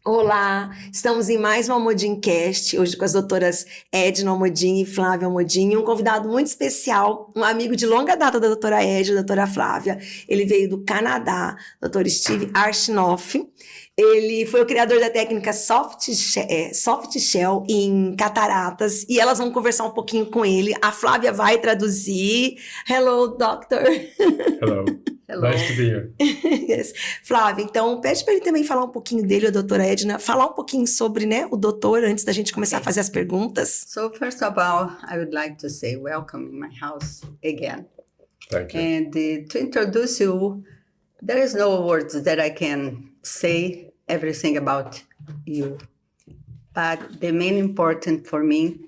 Olá, estamos em mais um Almodimcast, hoje com as doutoras Edna Almodim e Flávia Almodim, um convidado muito especial, um amigo de longa data da doutora Edna, da doutora Flávia. Ele veio do Canadá, doutor Steve Arshinoff. Ele foi o criador da técnica soft shell em cataratas, e elas vão conversar um pouquinho com ele. A Flávia vai traduzir. Hello, doctor. Hello. Hello. Nice to be here. Yes. Flávia, então pede para ele também falar um pouquinho dele, a doutora Edna, falar um pouquinho sobre, o doutor, antes da gente começar a fazer as perguntas. So first of all, I would like to say welcome in my house again. Thank you. And to introduce you, there is no words that I can say everything about you. But the main important for me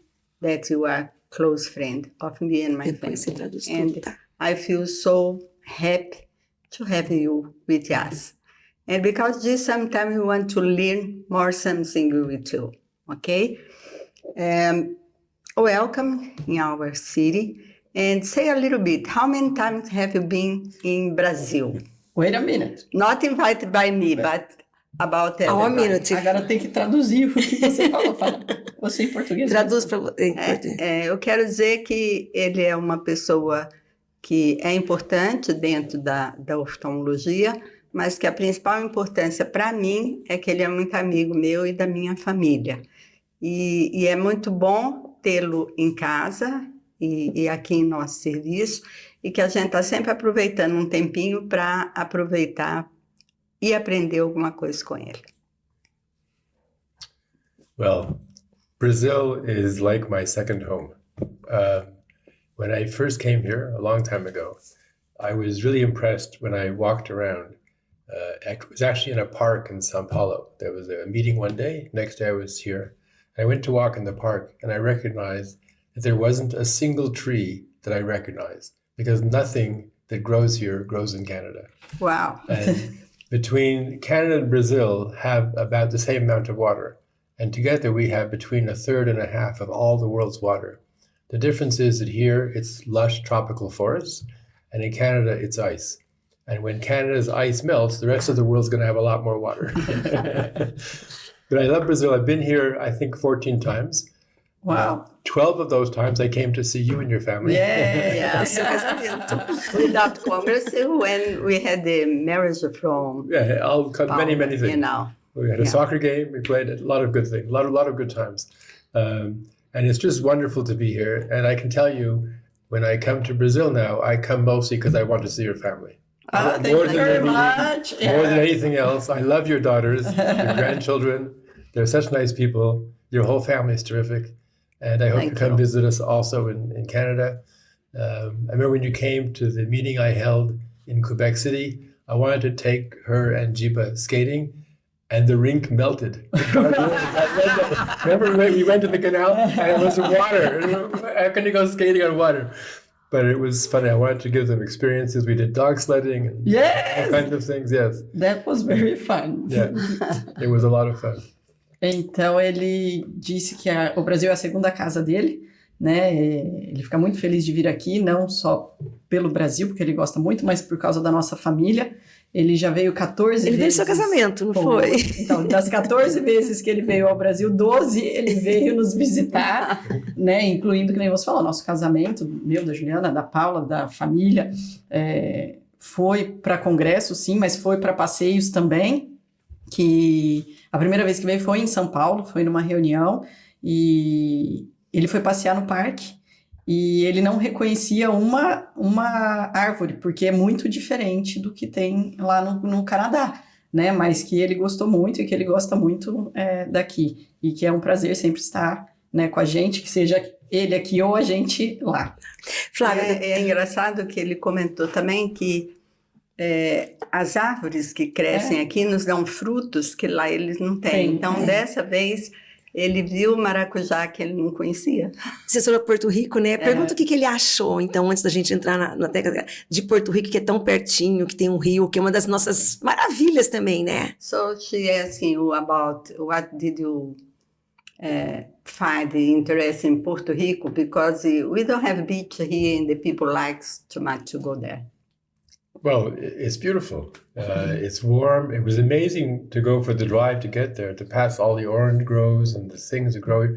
that you are close friend of me and my Depois você family. traduz And tudo, tá? I feel so happy to have you with us. And because this sometimes we want to learn more something with you, okay? Welcome in our city. And say a little bit, how many times have you been in Brazil? Wait a minute. Not invited by me, but about One everybody. minute. Agora tem que traduzir o que você falou. Fala você em português. Traduz para você. Eu quero dizer que ele é uma pessoa que é importante dentro da oftalmologia, mas que a principal importância para mim é que ele é muito amigo meu e da minha família. E é muito bom tê-lo em casa e aqui em nosso serviço, e que a gente está sempre aproveitando um tempinho para aproveitar e aprender alguma coisa com ele. Well, Brazil is like my second home. When I first came here a long time ago, I was really impressed when I walked around. I was actually in a park in São Paulo. There was a meeting one day, next day I was here. I went to walk in the park and I recognized that there wasn't a single tree that I recognized, because nothing that grows here grows in Canada. Wow. And between Canada and Brazil have about the same amount of water. And together we have between a third and a half of all the world's water. The difference is that here it's lush tropical forests, and in Canada it's ice. And when Canada's ice melts, the rest of the world's going to have a lot more water. But I love Brazil. I've been here, I think, 14 times. Wow. 12 of those times I came to see you and your family. Yes. Without Congress, when we had the marriage from Yeah, many things. You know. We had a soccer game. We played a lot of good things, a lot of good times. And it's just wonderful to be here. And I can tell you, when I come to Brazil now, I come mostly because I want to see your family. Thank you very much. More than anything else. I love your daughters, your grandchildren. They're such nice people. Your whole family is terrific. And I hope you come visit us also in Canada. I remember when you came to the meeting I held in Quebec City, I wanted to take her and Jeepa skating, and the rink melted. Remember we went to the canal and it was water. How can you go skating on water? But it was funny. I wanted to give them experiences. We did dog sledding and all kinds of things. Yes. That was very fun. Yeah, it was a lot of fun. Então ele disse que o Brasil é a segunda casa dele, né? Ele fica muito feliz de vir aqui, não só pelo Brasil, porque ele gosta muito, mas por causa da nossa família. Ele já veio 14 vezes. Ele veio no seu casamento, não foi? Então, das 14 vezes que ele veio ao Brasil, 12 ele veio nos visitar, né? Incluindo, que nem você falou, nosso casamento, meu, da Juliana, da Paula, da família. Foi para congresso, sim, mas foi para passeios também. Que a primeira vez que veio foi em São Paulo, foi numa reunião, e ele foi passear no parque. E ele não reconhecia uma árvore, porque é muito diferente do que tem lá no Canadá, né? Mas que ele gostou muito e que ele gosta muito daqui. E que é um prazer sempre estar, né, com a gente, que seja ele aqui ou a gente lá. Flávia, é engraçado que ele comentou também que as árvores que crescem aqui nos dão frutos que lá eles não têm. Então, dessa vez... Ele viu o maracujá que ele não conhecia. Você falou Porto Rico, né? Pergunta o que ele achou, então, antes da gente entrar na técnica de Porto Rico, que é tão pertinho, que tem um rio, que é uma das nossas maravilhas também, né? So she asked you about what did you find interest in Puerto Rico, because we don't have beach here and the people likes too much to go there. Well, it's beautiful. It's warm. It was amazing to go for the drive to get there, to pass all the orange groves and the things that grow.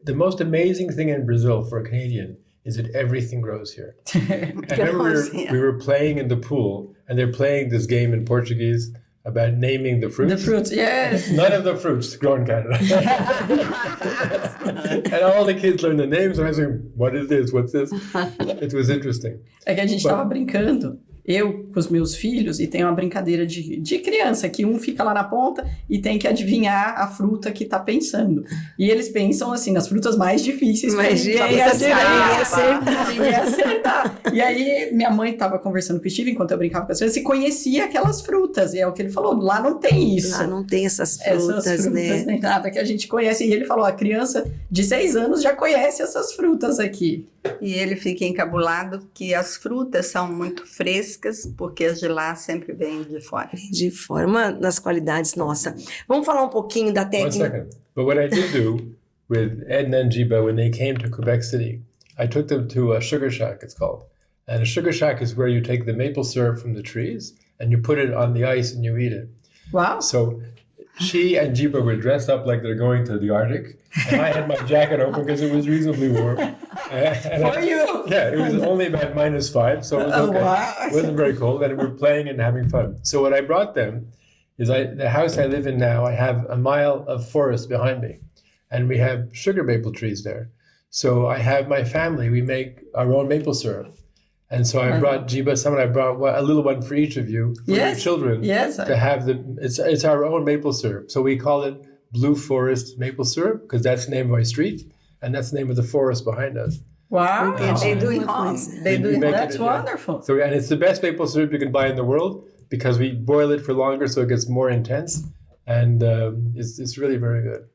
The most amazing thing in Brazil for a Canadian is that everything grows here. I remember we were playing in the pool, and they're playing this game in Portuguese about naming the fruits. The fruits, yes. None of the fruits grow in Canada. And all the kids learned the names, and I was like, what is this? What's this? It was interesting. É que a gente estava brincando, eu com os meus filhos, e tem uma brincadeira de criança, que um fica lá na ponta e tem que adivinhar a fruta que tá pensando. E eles pensam, assim, nas frutas mais difíceis. Mas ninguém ia acertar. E aí, minha mãe tava conversando com o Steve, enquanto eu brincava com as crianças, e conhecia aquelas frutas. E é o que ele falou, lá não tem isso. Lá não tem essas frutas, né? Nem nada que a gente conhece. E ele falou, a criança de 6 anos já conhece essas frutas aqui. E ele fica encabulado que as frutas são muito frescas, porque as de lá sempre vêm de fora. De forma das qualidades, nossa. Vamos falar um pouquinho da One técnica. second. But what I did do with Ed and Jiba when they came to Quebec City, I took them to a sugar shack, it's called. And a sugar shack is where you take the maple syrup from the trees and you put it on the ice and you eat it. Wow. So she and Jiba were dressed up like they're going to the Arctic. And I had my jacket open because it was reasonably warm. For you? Yeah, it was only about -5, so it was okay. Wow. It wasn't very cold, and we were playing and having fun. So what I brought them is the house I live in now, I have a mile of forest behind me, and we have sugar maple trees there. So I have my family, we make our own maple syrup. And so I brought Jiba some, and I brought a little one for each of you, for your children, to have it's our own maple syrup. So we call it Blue Forest Maple Syrup, because that's the name of my street, and that's the name of the forest behind us. Wow. And they do it home. That's wonderful. So, and it's the best maple syrup you can buy in the world, because we boil it for longer so it gets more intense, and it's really very good.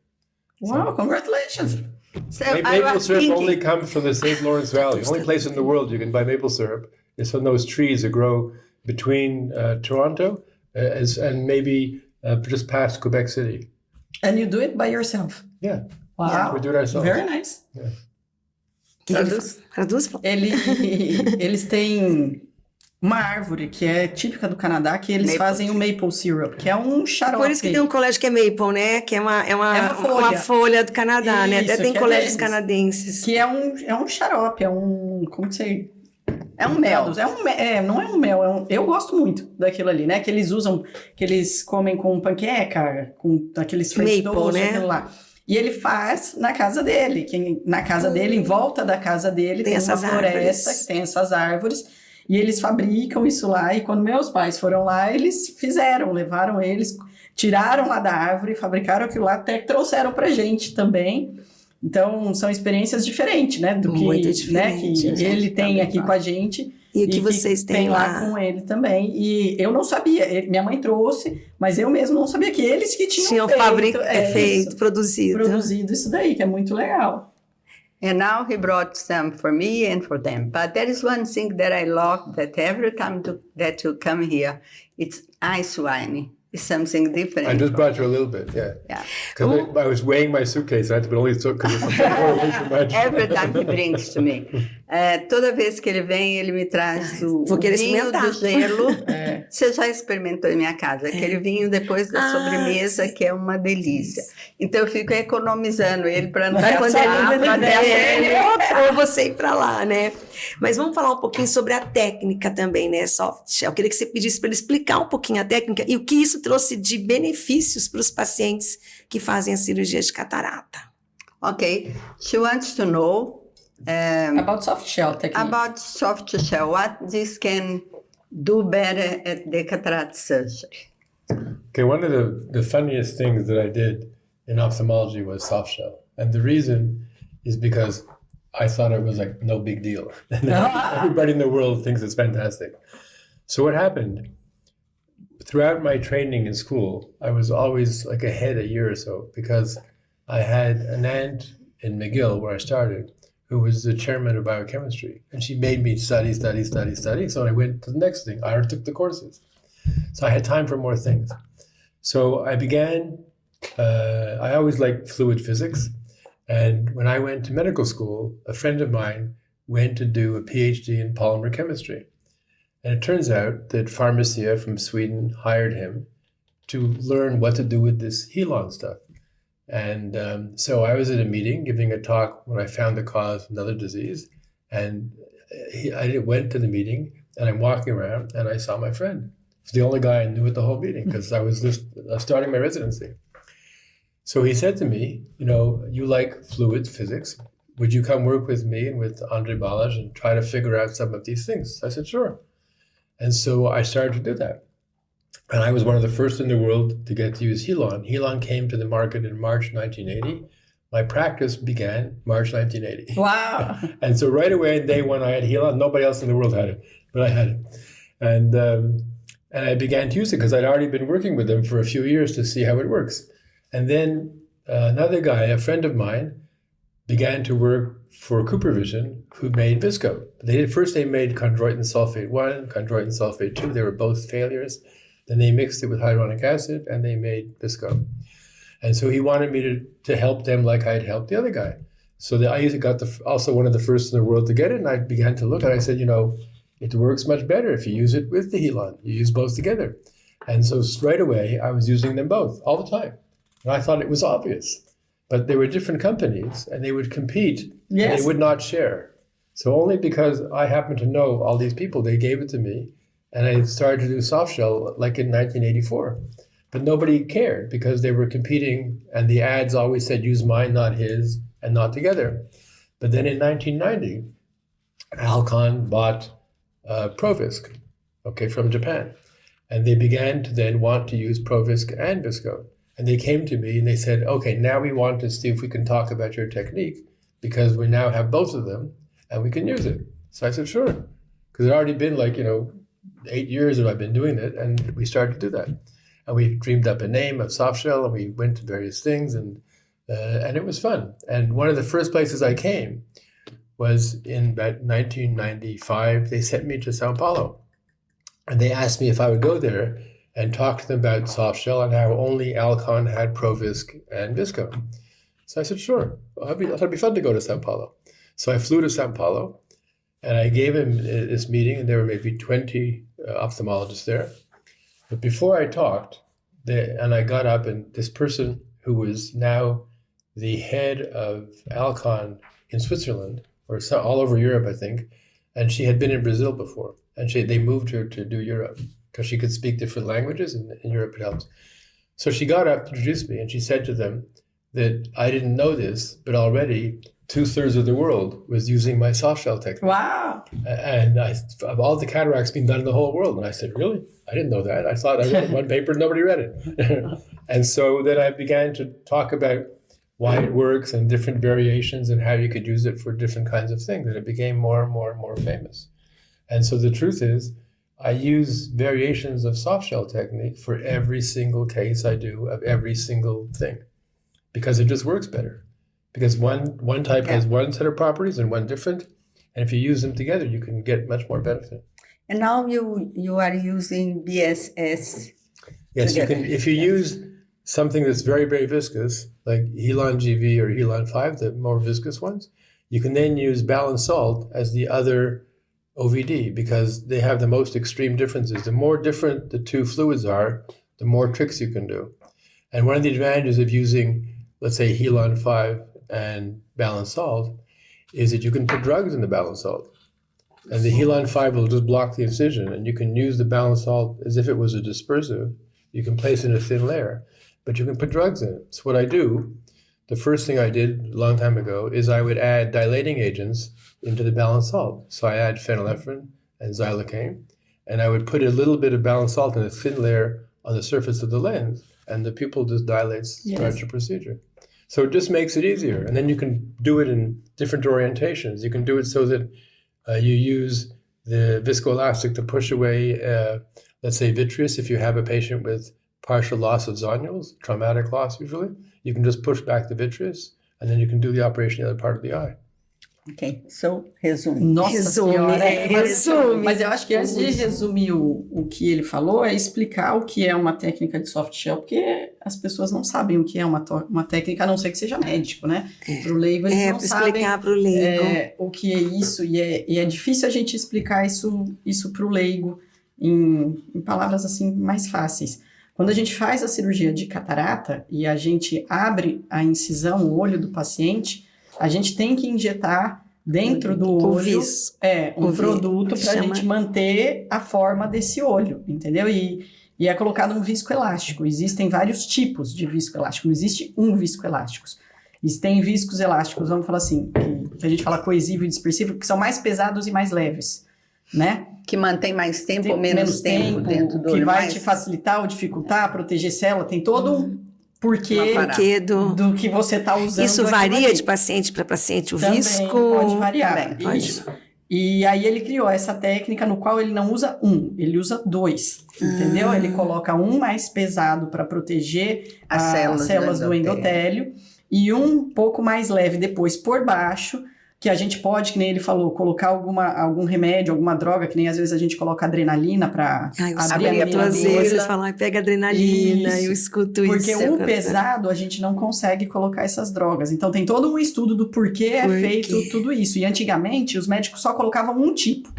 Wow, congratulations. So Maple syrup only comes from the St. Lawrence Valley. The only place in the world you can buy maple syrup is from those trees that grow between Toronto and maybe just past Quebec City. And you do it by yourself? Yeah. Wow. We do it ourselves. Very nice. Yeah. Traduz? Eles têm uma árvore que é típica do Canadá, que eles fazem o maple syrup, que é um xarope. Por isso que tem um colégio que é maple, né? Que é uma folha do Canadá, né? Até tem colégios canadenses. Que é um xarope, como que você... É um mel. Não é um mel, eu gosto muito daquilo ali, né? Que eles usam, que eles comem com panqueca, com aqueles French toast, né? Aquilo lá. E ele faz na casa dele, em volta da casa dele, tem uma floresta que tem essas árvores, e eles fabricam isso lá, e quando meus pais foram lá, eles levaram eles, tiraram lá da árvore, fabricaram aquilo lá, até que trouxeram pra gente também. Então, são experiências diferentes, né? Do que, muito diferente, né, que ele tem aqui com a gente. E o que vocês têm lá com ele também. E eu não sabia, minha mãe trouxe, mas eu mesmo não sabia que eles que tinham produzido isso daí, que é muito legal. And now he brought some for me and for them. But there is one thing that I love, that every time that you come here, it's ice wine. It's something different. I just brought you a little bit, yeah. Because I was weighing my suitcase, I had to put only so because Every time he brings to me. Toda vez que ele vem, ele me traz o vinho do gelo. Você já experimentou em minha casa? Aquele vinho depois da sobremesa, que é uma delícia. Então eu fico economizando ele para não gastar, ou você ir para lá, né? Mas vamos falar um pouquinho sobre a técnica também, né, Soft? Eu queria que você pedisse para ele explicar um pouquinho a técnica e o que isso trouxe de benefícios para os pacientes que fazem a cirurgia de catarata. Okay, she wants to know about soft shell technique. About soft shell, what this can do better at the cataract surgery. Okay, one of the funniest things that I did in ophthalmology was soft shell. And the reason is because I thought it was like no big deal. Everybody in the world thinks it's fantastic. So what happened? Throughout my training in school, I was always like ahead a year or so because I had an aunt in McGill where I started who was the chairman of biochemistry. And she made me study. So I went to the next thing. I took the courses. So I had time for more things. So I began, I always liked fluid physics. And when I went to medical school, a friend of mine went to do a PhD in polymer chemistry. And it turns out that Pharmacia from Sweden hired him to learn what to do with this Helon stuff. And so I was at a meeting giving a talk when I found the cause of another disease. And I went to the meeting, and I'm walking around, and I saw my friend. He's the only guy I knew at the whole meeting because I was just starting my residency. So he said to me, you like fluids physics. Would you come work with me and with Andre Balázs and try to figure out some of these things? I said, sure. And so I started to do that. And I was one of the first in the world to get to use Helon. Helon came to the market in March 1980. My practice began March 1980. Wow. And so right away, in day one, I had Helon. Nobody else in the world had it, but I had it. And I began to use it because I'd already been working with them for a few years to see how it works. And then another guy, a friend of mine, began to work for CooperVision, who made Visco. First they made chondroitin sulfate 1, chondroitin sulfate 2. They were both failures. Then they mixed it with hyaluronic acid, and they made Visco. And so he wanted me to help them like I'd helped the other guy. So I got also one of the first in the world to get it, and I began to look, and I said, it works much better if you use it with the Helon. You use both together. And so right away, I was using them both all the time. And I thought it was obvious. But they were different companies, and they would compete, Yes. and they would not share. So only because I happened to know all these people, they gave it to me, and I started to do soft shell like in 1984. But nobody cared because they were competing, and the ads always said, use mine, not his, and not together. But then in 1990, Alcon bought Provisk, from Japan. And they began to then want to use Provisk and Visco. And they came to me and they said, okay, now we want to see if we can talk about your technique because we now have both of them and we can use it. So I said, sure. Because it had already been 8 years that I've been doing it, and we started to do that. And we dreamed up a name of soft shell, and we went to various things, and it was fun. And one of the first places I came was in about 1995. They sent me to Sao Paulo, and they asked me if I would go there and talk to them about soft shell and how only Alcon had Provisk and Visco. So I said, sure, that'd be fun to go to Sao Paulo. So I flew to Sao Paulo, and I gave him this meeting, and there were maybe 20 ophthalmologists there. But before I talked, and I got up, and this person who was now the head of Alcon in Switzerland, or all over Europe, I think, and she had been in Brazil before, and they moved her to do Europe because she could speak different languages, and in Europe it helps. So she got up to introduce me, and she said to them that I didn't know this, but already 2/3 of the world was using my soft shell technique. Wow. And of all the cataracts being done in the whole world. And I said, really? I didn't know that. I thought I read one paper and nobody read it. And so then I began to talk about why it works and different variations and how you could use it for different kinds of things. And it became more and more and more famous. And so the truth is, I use variations of soft shell technique for every single case I do of every single thing because it just works better. Because one type has one set of properties and one different. And if you use them together, you can get much more benefit. And now you are using BSS. Yes, you can. If you use something that's very, very viscous, like Helon GV or Helon 5, the more viscous ones, you can then use balanced salt as the other OVD because they have the most extreme differences. The more different the two fluids are, the more tricks you can do. And one of the advantages of using, let's say, Helon 5 and balanced salt is that you can put drugs in the balanced salt. And the Helon 5 will just block the incision, and you can use the balanced salt as if it was a dispersive. You can place it in a thin layer, but you can put drugs in it. So what I do, the first thing I did a long time ago is I would add dilating agents into the balanced salt. So I add phenylephrine and xylocaine, and I would put a little bit of balanced salt in a thin layer on the surface of the lens, and the pupil just dilates, starts the procedure. So it just makes it easier. And then you can do it in different orientations. You can do it so that you use the viscoelastic to push away, let's say, vitreous. If you have a patient with partial loss of zonules, traumatic loss usually, you can just push back the vitreous, and then you can do the operation in the other part of the eye. Ok, so resume. Nossa Resume, Senhora, resume. Mas eu acho que antes de resumir o que ele falou, é explicar o que é uma técnica de soft shell, porque as pessoas não sabem o que é uma técnica, a não ser que seja médico, né? Para o leigo, eles não para sabem explicar para o leigo. o que é isso, e é difícil a gente explicar isso para o leigo em palavras assim mais fáceis. Quando a gente faz a cirurgia de catarata e a gente abre a incisão, o olho do paciente, a gente tem que injetar dentro do olho um produto para a gente manter a forma desse olho, entendeu? E é colocado um viscoelástico. Existem vários tipos de viscoelástico, não existe um viscoelástico. Existem viscos elásticos, vamos falar assim, que a gente fala coesivo e dispersivo, que são mais pesados e mais leves, né? Que mantém mais tempo ou menos tempo dentro do olho. Que vai te facilitar ou dificultar, proteger célula, tem todo um porquê do que você está usando. Isso varia de paciente para paciente, o também visco? Pode variar. Também, isso. E aí ele criou essa técnica no qual ele não usa ele usa 2, entendeu? Ele coloca um mais pesado para proteger as células do endotélio e um pouco mais leve depois por baixo, que a gente pode, que nem ele falou, colocar algum remédio, alguma droga, que nem às vezes a gente coloca adrenalina para abrir a membrana. Vocês falam, pega adrenalina, eu escuto isso. Porque o pesado, a gente não consegue colocar essas drogas. Então tem todo um estudo do porquê é feito tudo isso. E antigamente, os médicos só colocavam um tipo.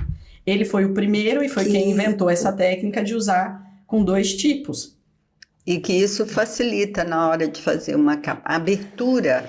Ele foi o primeiro e foi quem inventou essa técnica de usar com 2 tipos. E que isso facilita na hora de fazer uma abertura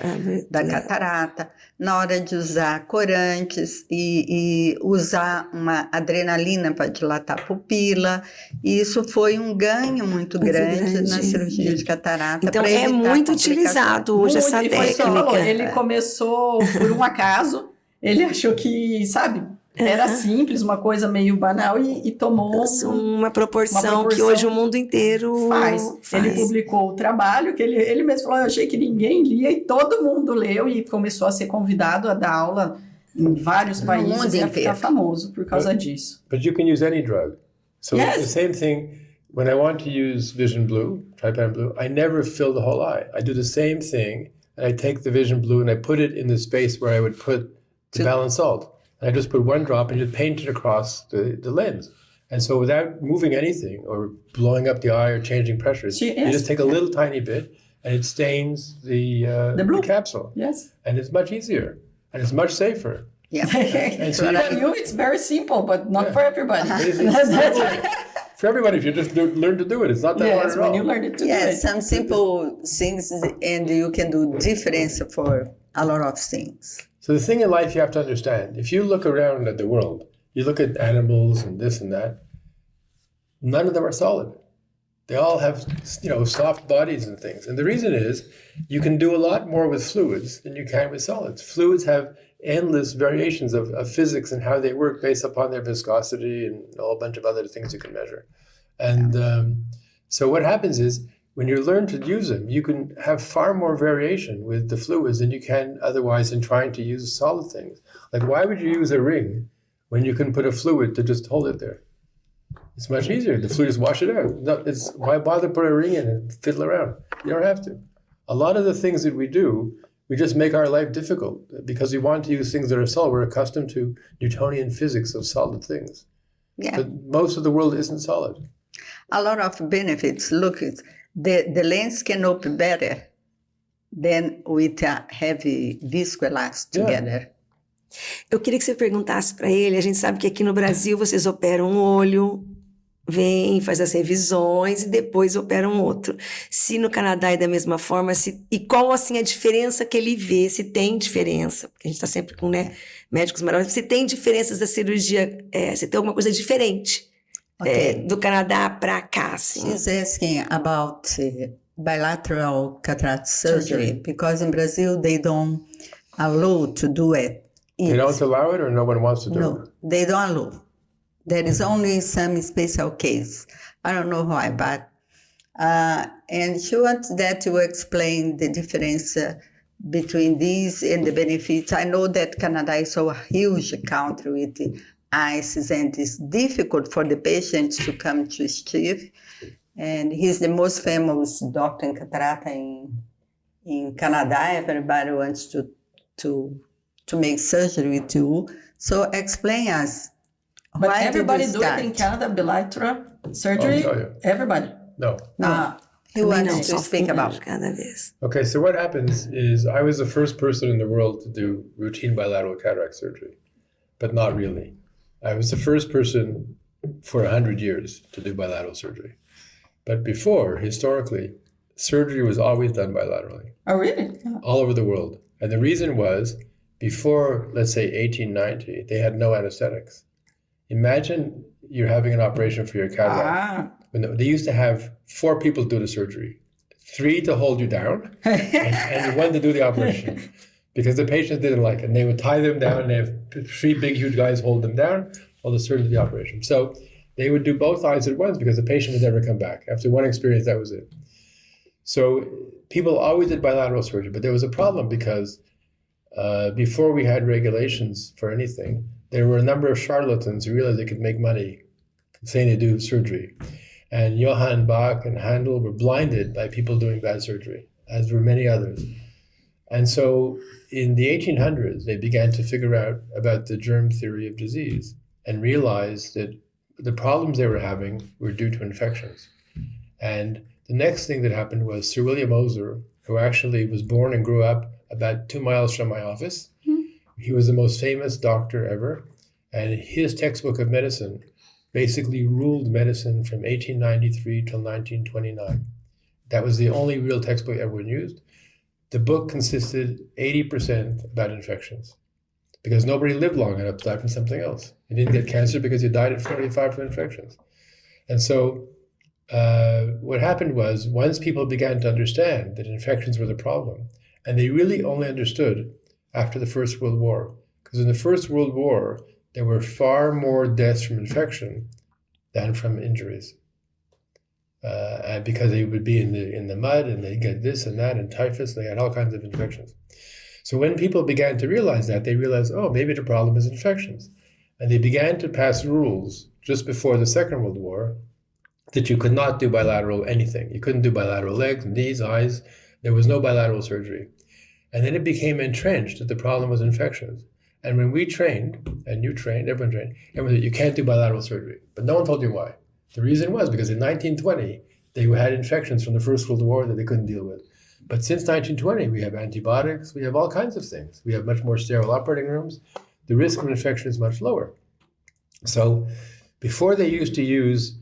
da catarata, na hora de usar corantes e usar uma adrenalina para dilatar a pupila. E isso foi um ganho muito grande na cirurgia de catarata. Então é muito utilizado hoje essa técnica. Ele começou por um acaso, ele achou que, sabe... Era simples, uma coisa meio banal e tomou uma proporção que hoje o mundo inteiro faz. Ele publicou o trabalho que ele mesmo falou, eu achei que ninguém lia e todo mundo leu e começou a ser convidado a dar aula em vários países e a ficar famoso por causa disso. But you can use any drug. So the same thing, when I want to use Vision Blue, trypan blue, I never fill the whole eye. I do the same thing, and I take the Vision Blue and I put it in the space where I would put the balanced salt. I just put one drop and just paint it across the lens. And so without moving anything or blowing up the eye or changing pressures, you just take a little tiny bit and it stains the capsule. Yes. And it's much easier and it's much safer. Yeah. And so for you, it's very simple, but not for everybody. For everybody, if you just learn to do it, it's not that hard at all. When you learn to do it. Some simple things and you can do difference for a lot of things. So the thing in life you have to understand, if you look around at the world, you look at animals and this and that, none of them are solid. They all have, soft bodies and things. And the reason is you can do a lot more with fluids than you can with solids. Fluids have endless variations of physics and how they work based upon their viscosity and a whole bunch of other things you can measure. And so what happens is, when you learn to use them, you can have far more variation with the fluids than you can otherwise in trying to use solid things. Like, why would you use a ring when you can put a fluid to just hold it there? It's much easier. The fluid just wash it out. Why bother put a ring in and fiddle around? You don't have to. A lot of the things that we do, we just make our life difficult because we want to use things that are solid. We're accustomed to Newtonian physics of solid things. Yeah. But most of the world isn't solid. A lot of benefits. Look, the lens can open better than with a heavy viscoelastic together. Eu queria que você perguntasse para ele, a gente sabe que aqui no Brasil vocês operam um olho, vêm, faz as revisões e depois operam outro. Se no Canadá é da mesma forma, e qual assim a diferença que ele vê, se tem diferença, porque a gente está sempre com médicos maravilhosos, se tem diferenças da cirurgia, se tem alguma coisa diferente. Do Canadá para cá, assim. She's asking about bilateral cataract surgery because in Brazil they don't allow to do it. They don't allow it or no one wants to do it? No, they don't allow. There is only some special case. I don't know why, but and she wants that to explain the difference between these and the benefits. I know that Canada is so a huge country with ICEs, and it's difficult for the patients to come to Steve. And he's the most famous doctor in catarata in Canada. Everybody wants to to make surgery with you. So explain us. But Why everybody did you do it start? in Canada, bilateral surgery. I'll tell you. Everybody. No. No. He Também wants não, to só speak um about. cada vez. Okay, so what happens is I was the first person in the world to do routine bilateral cataract surgery, but not really. I was the first person for 100 years to do bilateral surgery. But before, historically, surgery was always done bilaterally, Oh, really? Yeah. all over the world. And the reason was, before, let's say, 1890, they had no anesthetics. Imagine you're having an operation for your cataract. When they used to have 4 people do the surgery, 3 to hold you down, and 1 to do the operation. Because the patients didn't like it. And they would tie them down, and they have 3 big, huge guys hold them down while the surgeon did the operation. So they would do both eyes at once because the patient would never come back. After one experience, that was it. So people always did bilateral surgery, but there was a problem because before we had regulations for anything, there were a number of charlatans who realized they could make money saying they do surgery. And Johann Bach and Handel were blinded by people doing bad surgery, as were many others. And so in the 1800s, they began to figure out about the germ theory of disease and realized that the problems they were having were due to infections. And the next thing that happened was Sir William Oser, who actually was born and grew up about 2 miles from my office. He was the most famous doctor ever. And his textbook of medicine basically ruled medicine from 1893 till 1929. That was the only real textbook everyone used. The book consisted 80% about infections because nobody lived long enough to die from something else. You didn't get cancer because you died at 45 from infections. And so what happened was once people began to understand that infections were the problem, and they really only understood after the First World War, because in the First World War, there were far more deaths from infection than from injuries. And because they would be in the mud and they get this and that and typhus, and they had all kinds of infections. So when people began to realize that, they realized, oh, maybe the problem is infections. And they began to pass rules just before the Second World War that you could not do bilateral anything. You couldn't do bilateral legs, knees, eyes. There was no bilateral surgery. And then it became entrenched that the problem was infections. And when we trained, and you trained, everyone said, you can't do bilateral surgery. But no one told you why. The reason was because in 1920, they had infections from the First World War that they couldn't deal with. But since 1920, we have antibiotics, we have all kinds of things. We have much more sterile operating rooms. The risk of infection is much lower. So before they used to use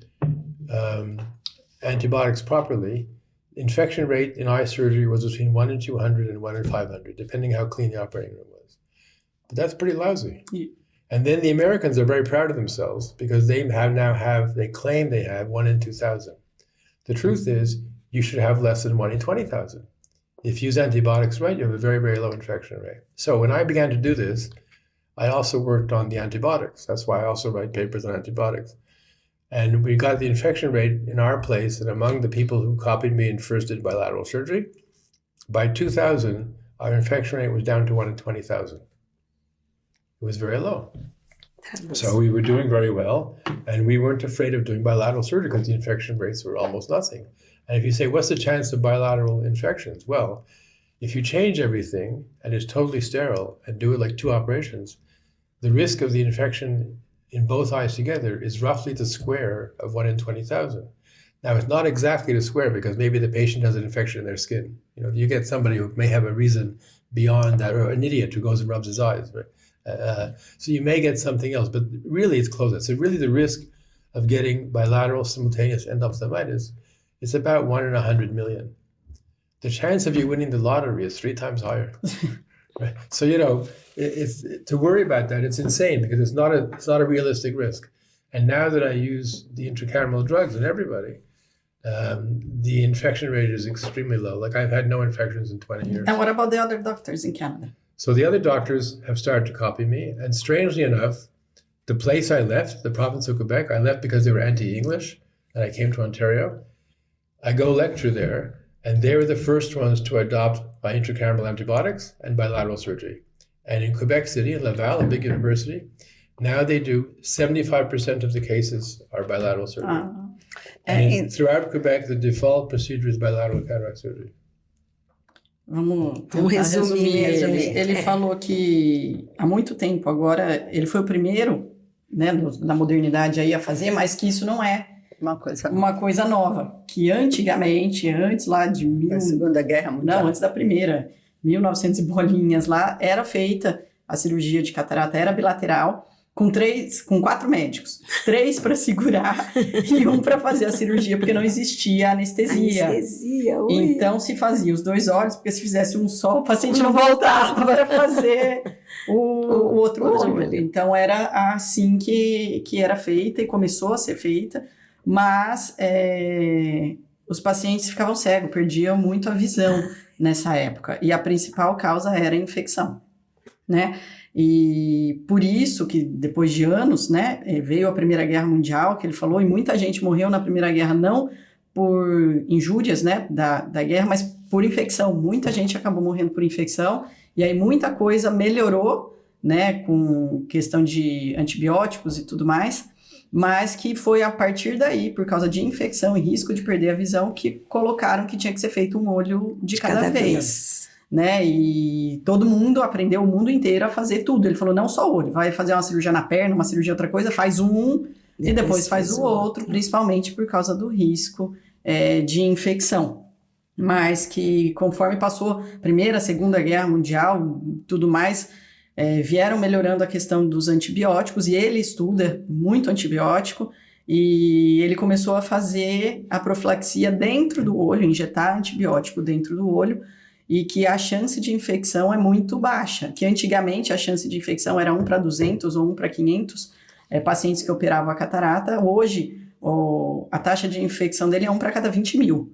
antibiotics properly, infection rate in eye surgery was between 1 in 200 and 1 in 500, depending how clean the operating room was. But that's pretty lousy. Yeah. And then the Americans are very proud of themselves because they claim they have 1 in 2,000. The truth is, you should have less than 1 in 20,000. If you use antibiotics right, you have a very, very low infection rate. So when I began to do this, I also worked on the antibiotics. That's why I also write papers on antibiotics. And we got the infection rate in our place, and among the people who copied me and first did bilateral surgery, by 2000, our infection rate was down to 1 in 20,000. It was very low. So we were doing very well, and we weren't afraid of doing bilateral surgery because the infection rates were almost nothing. And if you say, what's the chance of bilateral infections? Well, if you change everything and it's totally sterile and do it like 2 operations, the risk of the infection in both eyes together is roughly the square of 1 in 20,000. Now, it's not exactly the square because maybe the patient has an infection in their skin. You get somebody who may have a reason beyond that, or an idiot who goes and rubs his eyes. Right? So you may get something else, but really it's close. So really the risk of getting bilateral simultaneous endophthalmitis is about 1 in 100 million. The chance of you winning the lottery is 3 times higher. Right? So, it's to worry about that, it's insane because it's not a realistic risk. And now that I use the intracameral drugs in everybody, the infection rate is extremely low. Like I've had no infections in 20 years. And what about the other doctors in Canada? So the other doctors have started to copy me. And strangely enough, the place I left, the province of Quebec, I left because they were anti-English, and I came to Ontario. I go lecture there, and they were the first ones to adopt my intracameral antibiotics and bilateral surgery. And in Quebec City, in Laval, a big university, now they do 75% of the cases are bilateral surgery. And throughout Quebec, the default procedure is bilateral cataract surgery. Vamos resumir. Ele falou que há muito tempo agora, ele foi o primeiro, né, na modernidade aí a fazer, mas que isso não é uma coisa nova. Que antigamente, antes lá de... Da Segunda Guerra Mundial. Não, antes da Primeira, 1900 e bolinhas lá, era feita a cirurgia de catarata, era bilateral, com 4 médicos. 3 para segurar e 1 para fazer a cirurgia, porque não existia anestesia. Ui. Então, se fazia os 2 olhos, porque se fizesse um só, o paciente não voltava para fazer o outro olho. Então, era assim que era feita e começou a ser feita, mas os pacientes ficavam cegos, perdiam muito a visão nessa época. E a principal causa era a infecção, né? E por isso que depois de anos, né, veio a Primeira Guerra Mundial, que ele falou, e muita gente morreu na Primeira Guerra, não por injúrias, né, da guerra, mas por infecção. Muita gente acabou morrendo por infecção, e aí muita coisa melhorou, né, com questão de antibióticos e tudo mais, mas que foi a partir daí, por causa de infecção e risco de perder a visão, que colocaram que tinha que ser feito um olho de cada vez. Né, e todo mundo aprendeu, o mundo inteiro, a fazer tudo. Ele falou, não só o olho, vai fazer uma cirurgia na perna, uma cirurgia outra coisa, faz um e depois faz o outro, principalmente por causa do risco de infecção. Mas que conforme passou a Primeira, Segunda Guerra Mundial, tudo mais, vieram melhorando a questão dos antibióticos, e ele estuda muito antibiótico, e ele começou a fazer a profilaxia dentro do olho, injetar antibiótico dentro do olho, e que a chance de infecção é muito baixa, que antigamente a chance de infecção era 1 para 200 ou 1 para 500 pacientes que operavam a catarata. Hoje, a taxa de infecção dele é 1 para cada 20 mil,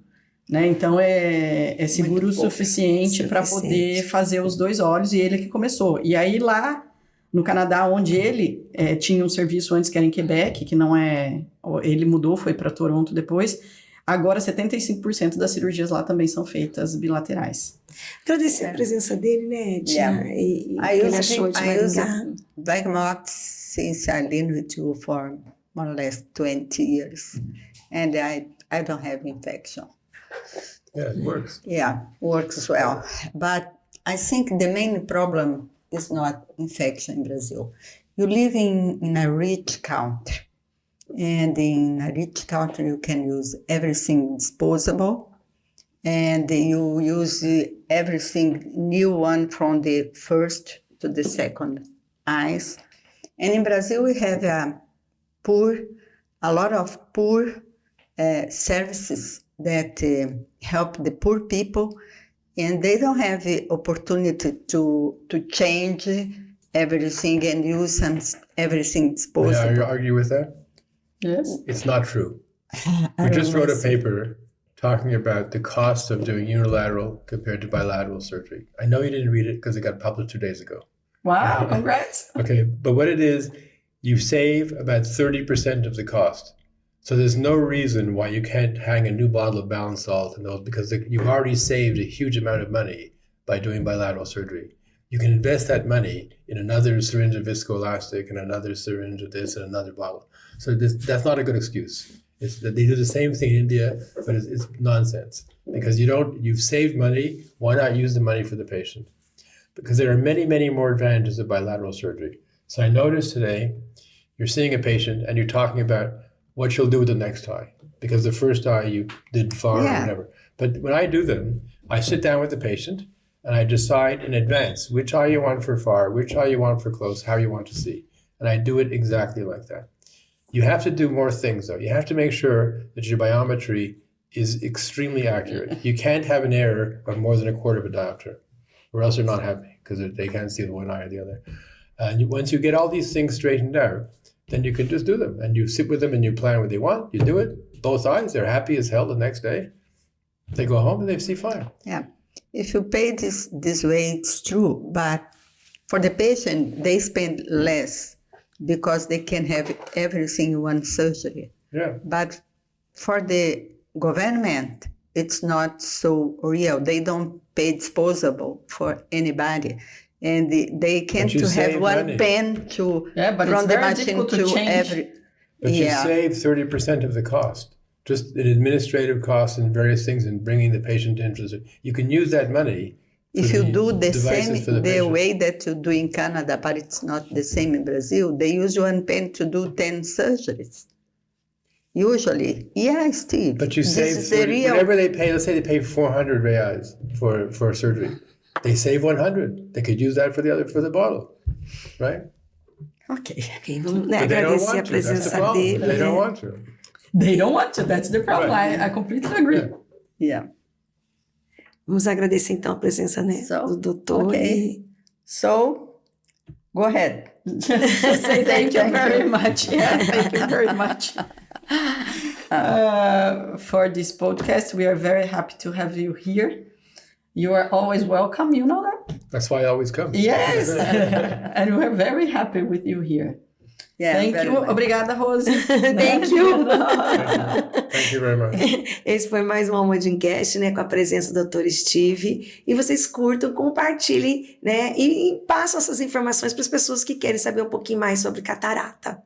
né? Então, é seguro o suficiente para poder fazer os 2 olhos, e ele que começou. E aí, lá no Canadá, onde ele tinha um serviço antes, que era em Quebec, que não é... Ele mudou, foi para Toronto depois. Agora, 75% das cirurgias lá também são feitas bilaterais. Agradecer a presença dele, né, Ed? E ele achou de Maringá. Blackmot since I lived with you for more or less 20 years. And I don't have infection. Yeah, it works. Yeah, works well. But I think the main problem is not infection in Brazil. You live in a rich country. And in a rich country, you can use everything disposable, and you use everything new one from the first to the second eyes. And in Brazil, we have a lot of poor services that help the poor people, and they don't have the opportunity to change everything and use everything disposable. Yeah, you argue with that? Yes. It's not true. We just wrote a paper talking about the cost of doing unilateral compared to bilateral surgery. I know you didn't read it because it got published 2 days ago. Wow, congrats. Okay, but what it is, you save about 30% of the cost. So there's no reason why you can't hang a new bottle of balanced salt in those, because you've already saved a huge amount of money by doing bilateral surgery. You can invest that money in another syringe of viscoelastic and another syringe of this and another bottle. So that's not a good excuse. It's that they do the same thing in India, but it's nonsense, because you've saved money. Why not use the money for the patient? Because there are many, many more advantages of bilateral surgery. So I noticed today, you're seeing a patient and you're talking about what you'll do with the next eye, because the first eye you did far or whatever. But when I do them, I sit down with the patient and I decide in advance which eye you want for far, which eye you want for close, how you want to see. And I do it exactly like that. You have to do more things, though. You have to make sure that your biometry is extremely accurate. You can't have an error of more than a quarter of a diopter, or else they're not happy because they can't see the one eye or the other. And once you get all these things straightened out, then you can just do them. And you sit with them and you plan what they want. You do it, both eyes. They're happy as hell the next day. They go home and they see fine. Yeah. If you pay this way, it's true. But for the patient, they spend less because they can have everything in one surgery. Yeah. But for the government, it's not so real. They don't pay disposable for anybody. And they can't to have one money. pen to but from it's the very machine difficult to change. every. But you save 30% of the cost. just in administrative costs and various things and bringing the patient into the... You can use that money for If you the do the devices same, for the the patient. way that you do in Canada, but it's not the same in Brazil, they use one pen to do 10 surgeries. Usually. Yeah, Steve. But you this save, is the real... whatever they pay, let's say they pay 400 reais for surgery. They save 100. They could use that for the bottle, right? Ok. Ok, vamos, né, But they don't agradecer a want to. That's the presença problem. dele. They don't né? want to. They don't want to, that's the problem. Right. I completely agree. Yeah. Vamos agradecer então a presença, né, So, do doutor. okay. So, go ahead. Just say thank you very much. Yeah, thank you very much. For this podcast, we are very happy to have you here. You are always welcome, you know that? That's why I always come. Yes, and we're very happy with you here. Yeah, Thank very you. much. Obrigada, Rose. Thank you. Thank you very much. Esse foi mais um Almodincast, né, com a presença do Dr. Steve. E vocês curtam, compartilhem, né, e passam essas informações para as pessoas que querem saber um pouquinho mais sobre catarata.